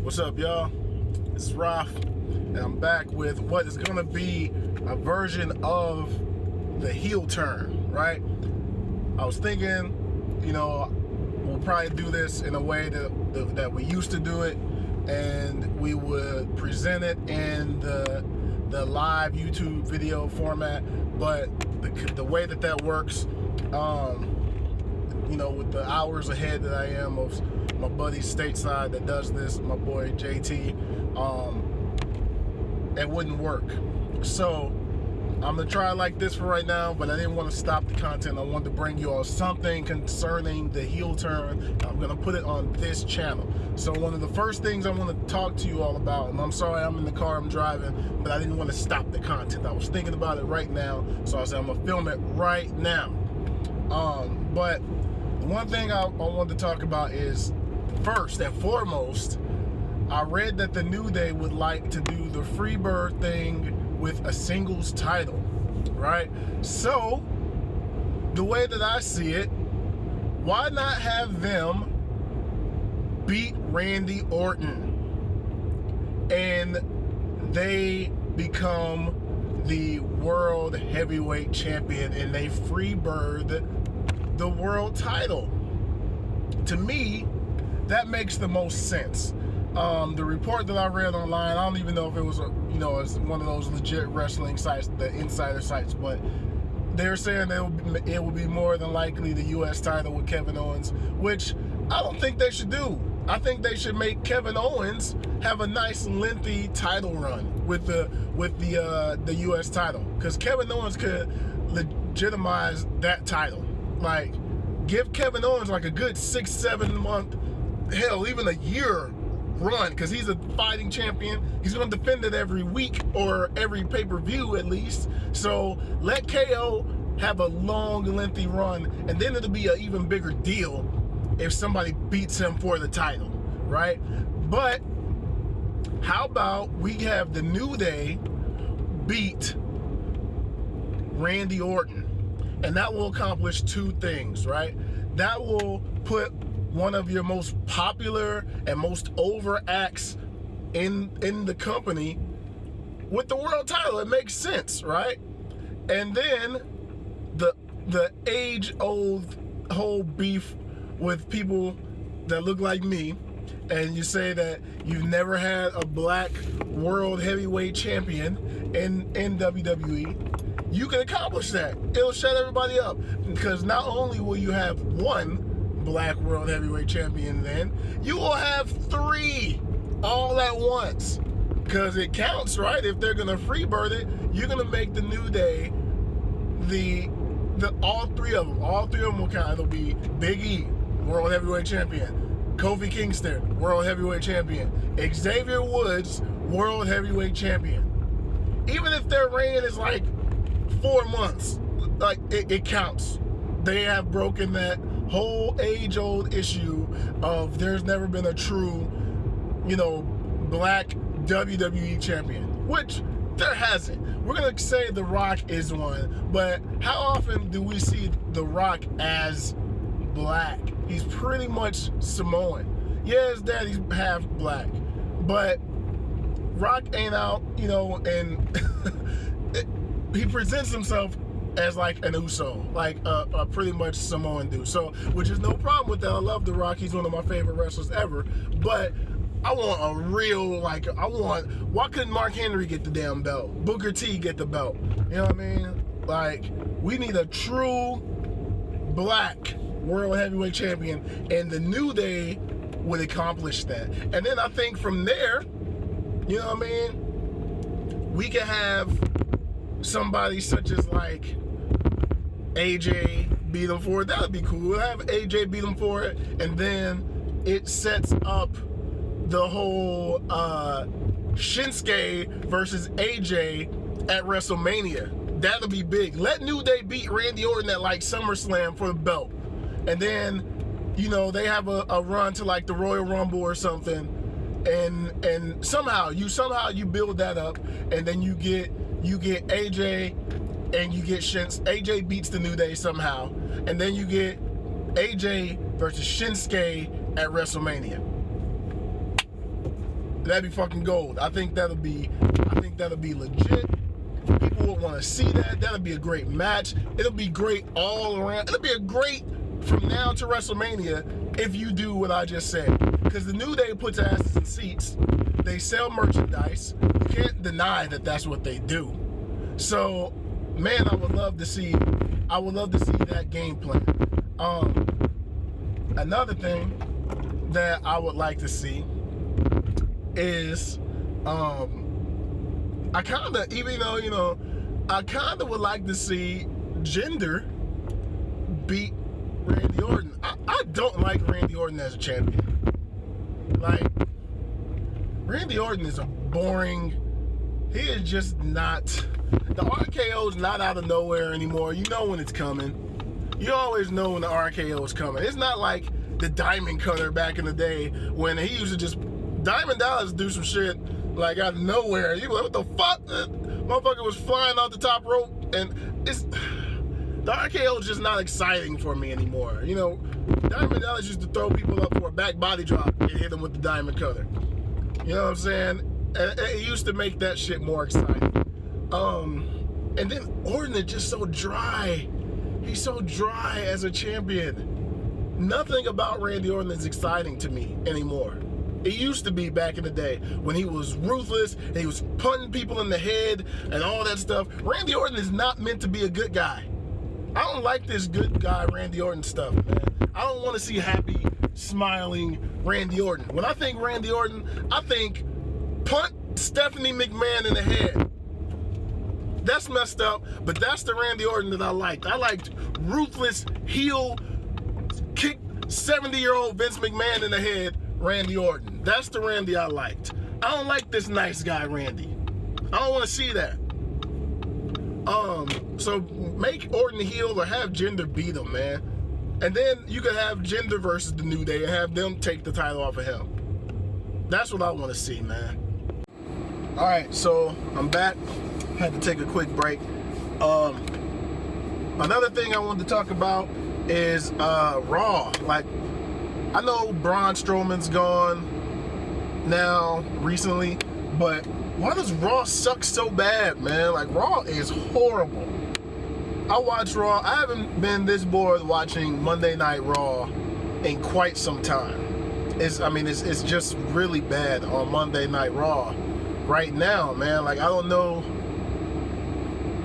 What's up, y'all? It's Raf, and I'm back with what is gonna be a version of the heel turn, right? I was thinking, we'll probably do this in a way that we used to do it, and we would present it in the live YouTube video format. But the way that works, with the hours ahead that I am of my buddy stateside that does this, my boy JT, it wouldn't work. So I'm gonna try it like this for right now, but I didn't want to stop the content. I wanted to bring you all something concerning the heel turn. I'm gonna put it on this channel. So one of the first things I want to talk to you all about, and I'm sorry I'm in the car, I'm driving, but I didn't want to stop the content. I was thinking about it right now, so I said I'm gonna film it right now. But the one thing I wanted to talk about is, first and foremost, I read that the New Day would like to do the Freebird thing with a singles title, right? So, the way that I see it, why not have them beat Randy Orton and they become the World Heavyweight Champion and they Freebird the world title? To me, that makes the most sense. The report that I read online, I don't even know if it was it's one of those legit wrestling sites, the insider sites, but they're saying that it will be more than likely the U.S. title with Kevin Owens, which I don't think they should do. I think they should make Kevin Owens have a nice lengthy title run with the U.S. title, because Kevin Owens could legitimize that title. Like, give Kevin Owens like a good 6-7 month, hell, even a year run, because he's a fighting champion. He's going to defend it every week or every pay-per-view at least. So let KO have a long, lengthy run, and then it'll be an even bigger deal if somebody beats him for the title, right? But how about we have the New Day beat Randy Orton? And that will accomplish two things, right? That will put one of your most popular and most over acts in the company with the world title. It makes sense, right? And then the age-old whole beef with people that look like me, and you say that you've never had a black world heavyweight champion in WWE, you can accomplish that. It'll shut everybody up, because not only will you have one black world heavyweight champion, then you will have three all at once, because it counts, right? If they're gonna freebird it, you're gonna make the New Day the all three of them will count. It'll be Big E, world heavyweight champion; Kofi Kingston, world heavyweight champion; Xavier Woods, world heavyweight champion. Even if their reign is like 4 months, like it counts. They have broken that whole age-old issue of there's never been a true, black WWE champion, which there hasn't. We're gonna say The Rock is one, but how often do we see The Rock as black? He's pretty much Samoan. Yeah, his daddy's half black, but Rock ain't out, and he presents himself as like an Uso, like a pretty much Samoan dude. So, which is no problem with that. I love The Rock. He's one of my favorite wrestlers ever. But I want a real, why couldn't Mark Henry get the damn belt? Booker T get the belt? You know what I mean? Like, we need a true black world heavyweight champion, and the New Day would accomplish that. And then I think from there, we can have somebody such as like AJ beat him for it. That would be cool. We'll have AJ beat him for it, and then it sets up the whole Shinsuke versus AJ at WrestleMania. That'll be big. Let New Day beat Randy Orton at like SummerSlam for the belt, and then they have a run to like the Royal Rumble or something, and somehow you build that up, and then you get AJ and you get AJ beats the New Day somehow, and then you get AJ versus Shinsuke at WrestleMania. That'd be fucking gold. I think that'll be legit. People would want to see that. That'll be a great match. It'll be great all around. It'll be a great from now to WrestleMania if you do what I just said. Because the New Day puts asses in seats. They sell merchandise. You can't deny that that's what they do. So, man, I would love to see that game plan. Another thing that I would like to see is I kind of, even though, you know, I kind of would like to see Jinder beat Randy Orton. I don't like Randy Orton as a champion. Like, Randy Orton is a boring, he is just not, the RKO's not out of nowhere anymore. You know when it's coming. You always know when the RKO is coming. It's not like the Diamond Cutter back in the day when he used to just, Diamond Dallas do some shit like out of nowhere. You like, what the fuck? Motherfucker was flying off the top rope, and it's, the RKO is just not exciting for me anymore. You know, Diamond Dallas used to throw people up for a back body drop and hit them with the Diamond Cutter. You know what I'm saying? It used to make that shit more exciting. And then Orton is just so dry. He's so dry as a champion. Nothing about Randy Orton is exciting to me anymore. It used to be back in the day when he was ruthless and he was punting people in the head and all that stuff. Randy Orton is not meant to be a good guy. I don't like this good guy Randy Orton stuff, man. I don't want to see happy, smiling Randy Orton. When I think Randy Orton, I think punt Stephanie McMahon in the head. That's messed up, but that's the Randy Orton that I liked. I liked ruthless, heel, kick 70-year-old Vince McMahon in the head, Randy Orton. That's the Randy I liked. I don't like this nice guy, Randy. I don't want to see that. So make Orton heel or have Jinder beat him, man. And then you could have Jinder versus the New Day and have them take the title off of him. That's what I want to see, man. All right, so I'm back. Had to take a quick break. Another thing I wanted to talk about is Raw. Like, I know Braun Strowman's gone now recently, but why does Raw suck so bad, man? Like, Raw is horrible. I watch Raw. I haven't been this bored watching Monday Night Raw in quite some time. It's just really bad on Monday Night Raw right now, man. Like, I don't know.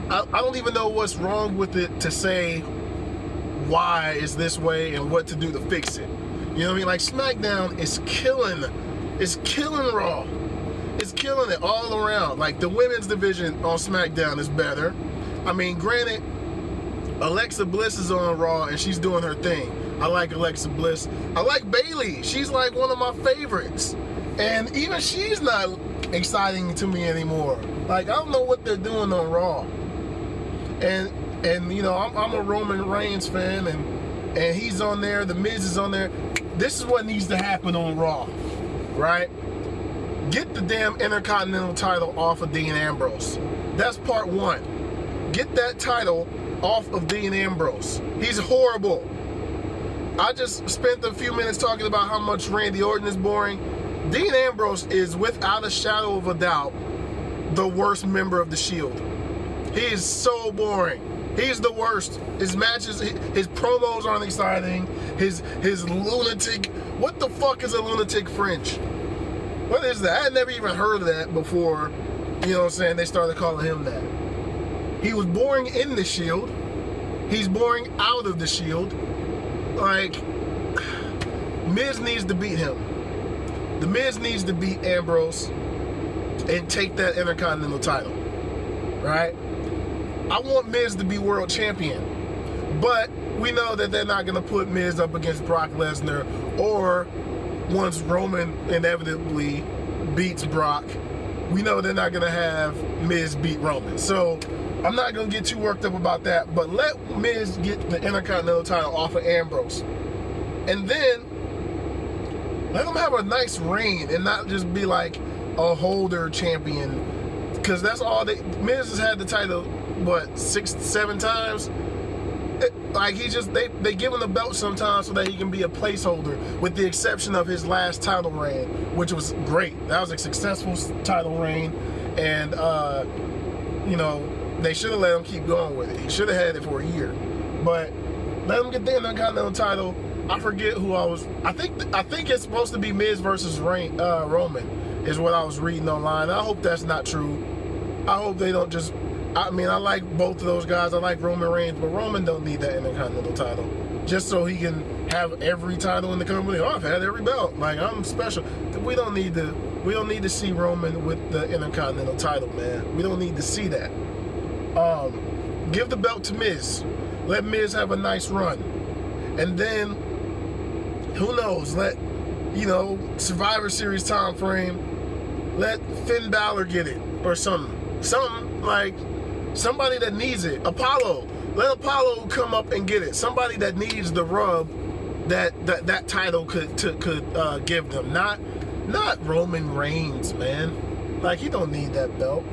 I don't even know what's wrong with it to say why is this way and what to do to fix it. You know what I mean? Like, SmackDown is killing Raw. It's killing it all around. Like, the women's division on SmackDown is better. I mean, granted, Alexa Bliss is on Raw and she's doing her thing. I like Alexa Bliss. I like Bayley. She's like one of my favorites. And even she's not exciting to me anymore. Like, I don't know what they're doing on Raw. And you know, I'm a Roman Reigns fan, and he's on there. The Miz is on there. This is what needs to happen on Raw, right? Get the damn Intercontinental title off of Dean Ambrose. That's part one. Get that title off of Dean Ambrose. He's horrible. I just spent a few minutes talking about how much Randy Orton is boring. Dean Ambrose is, without a shadow of a doubt, the worst member of the Shield. He is so boring. He's the worst. His matches, his promos aren't exciting. His lunatic, what the fuck is a lunatic French? What is that? I had never even heard of that before, you know what I'm saying, they started calling him that. He was boring in the Shield. He's boring out of the Shield. Like, Miz needs to beat him. The Miz needs to beat Ambrose and take that Intercontinental title, right? I want Miz to be world champion, but we know that they're not going to put Miz up against Brock Lesnar, or once Roman inevitably beats Brock, we know they're not going to have Miz beat Roman. So I'm not going to get too worked up about that, but let Miz get the Intercontinental title off of Ambrose. And then let him have a nice reign and not just be like a holder champion, because that's all Miz has had the title, what, 6-7 times? like he just they give him the belt sometimes so that he can be a placeholder, with the exception of his last title reign, which was great. That was a successful title reign, and you know, they should have let him keep going with it. He should have had it for a year, but let him get the Intercontinental title. I forget who I was. I think it's supposed to be Miz versus Roman, is what I was reading online. I hope that's not true. I hope they don't just. I mean, I like both of those guys. I like Roman Reigns, but Roman don't need that Intercontinental title just so he can have every title in the company. Oh, I've had every belt. Like, I'm special. We don't need to see Roman with the Intercontinental title, man. We don't need to see that. Give the belt to Miz. Let Miz have a nice run, and then who knows? Let, you know, Survivor Series time frame. Let Finn Balor get it or something. Something like. Somebody that needs it. Apollo. Let Apollo come up and get it. Somebody that needs the rub that title could give them. Not Roman Reigns, man. Like, he don't need that belt.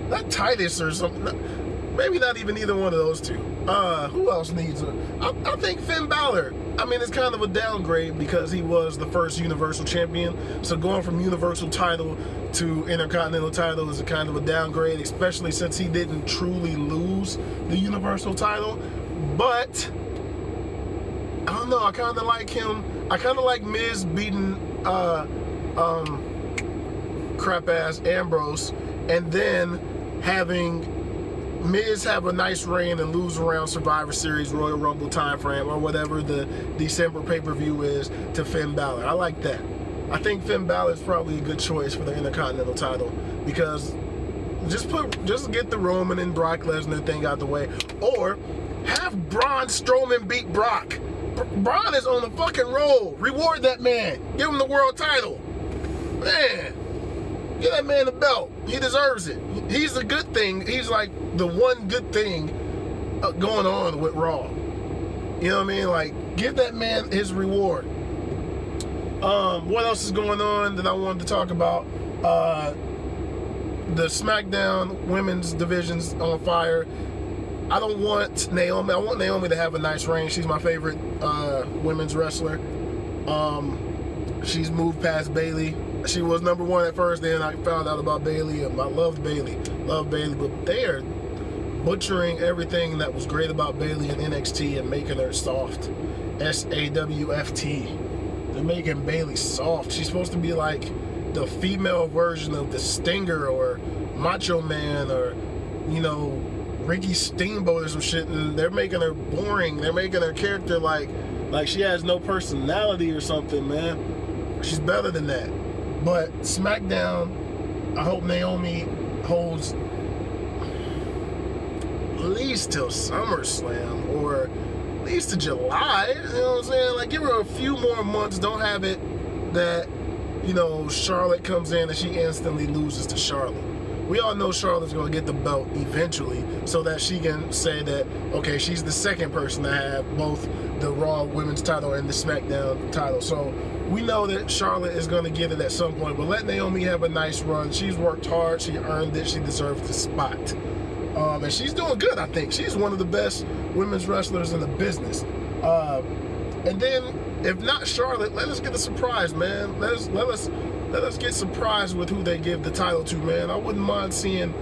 Not Titus or something. Maybe not even either one of those two. Who else needs it? I think Finn Balor. I mean, it's kind of a downgrade because he was the first Universal Champion. So going from Universal title to Intercontinental title is a kind of a downgrade, especially since he didn't truly lose the Universal title. But I don't know. I kind of like him. I kind of like Miz beating crap ass Ambrose, and then having Miz have a nice reign and lose around Survivor Series, Royal Rumble time frame, or whatever the December pay-per-view is, to Finn Balor. I like that. I think Finn Balor is probably a good choice for the Intercontinental title, because just get the Roman and Brock Lesnar thing out the way, or have Braun Strowman beat Brock. Braun is on the fucking roll. Reward that man. Give him the world title. Man, give that man the belt. He deserves it. He's a good thing. He's like the one good thing going on with Raw. You know what I mean? Like, give that man his reward. What else is going on that I wanted to talk about? The SmackDown women's division's on fire. I don't want Naomi. I want Naomi to have a nice reign. She's my favorite women's wrestler. She's moved past Bayley. She was number one at first, then I found out about Bayley. I loved Bayley. But they are butchering everything that was great about Bayley in NXT and making her soft. SAWFT. They're making Bayley soft. She's supposed to be like the female version of the Stinger or Macho Man or, you know, Ricky Steamboat or some shit, and they're making her boring. They're making her character like she has no personality or something, man. She's better than that. But SmackDown, I hope Naomi holds at least till SummerSlam, or at least to July. You know what I'm saying? Like, give her a few more months. Don't have it that, you know, Charlotte comes in and she instantly loses to Charlotte. We all know Charlotte's going to get the belt eventually, so that she can say that, okay, she's the second person to have both the Raw Women's title and the SmackDown title. So we know that Charlotte is going to get it at some point, but let Naomi have a nice run. She's worked hard. She earned it. She deserves the spot. And she's doing good, I think. She's one of the best women's wrestlers in the business. And then, if not Charlotte, let us get a surprise, man. Let us get surprised with who they give the title to, man. I wouldn't mind seeing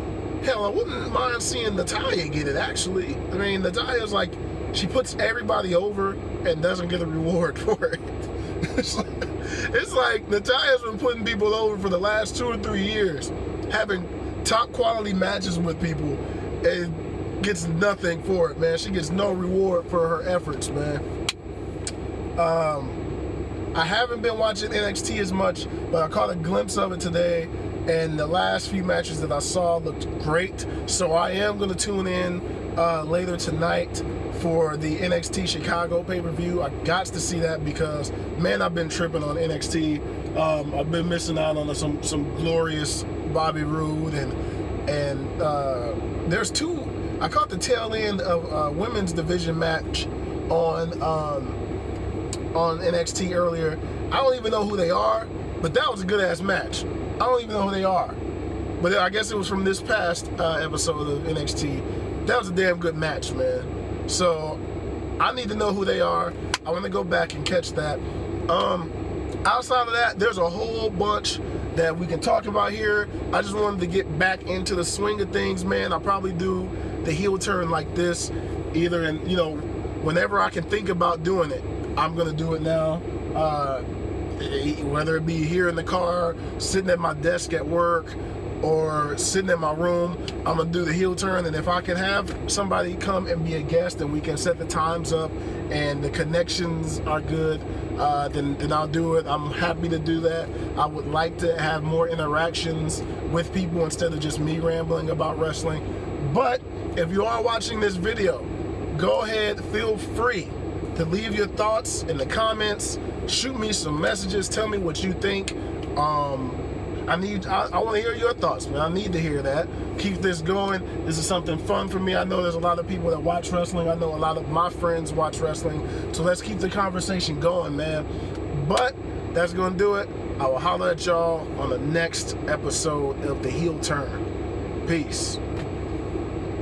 Natalya get it, actually. I mean, Natalya's like, she puts everybody over and doesn't get a reward for it. It's like Natalya's been putting people over for the last 2 or 3 years, having top quality matches with people, and gets nothing for it, man. She gets no reward for her efforts, man. I haven't been watching NXT as much, but I caught a glimpse of it today, and the last few matches that I saw looked great. So I am going to tune in later tonight for the NXT Chicago pay-per-view. I got to see that because, man, I've been tripping on NXT. I've been missing out on some glorious Bobby Roode, and there's two. I caught the tail end of a women's division match on NXT earlier. I don't even know who they are, but that was a good-ass match. I don't even know who they are. But I guess it was from this past episode of NXT. That was a damn good match, man. So I need to know who they are. I want to go back and catch that. Outside of that, there's a whole bunch that we can talk about here. I just wanted to get back into the swing of things, man. I'll probably do the heel turn like this, either in, whenever I can think about doing it, I'm gonna do it now. Whether it be here in the car, sitting at my desk at work, or sitting in my room, I'm gonna do the heel turn. And if I can have somebody come and be a guest and we can set the times up and the connections are good, then I'll do it. I'm happy to do that. I would like to have more interactions with people instead of just me rambling about wrestling. But if you are watching this video, go ahead, feel free to leave your thoughts in the comments. Shoot me some messages. Tell me what you think. I want to hear your thoughts, man. I need to hear that. Keep this going. This is something fun for me. I know there's a lot of people that watch wrestling. I know a lot of my friends watch wrestling. So let's keep the conversation going, man. But that's going to do it. I will holler at y'all on the next episode of The Heel Turn. Peace.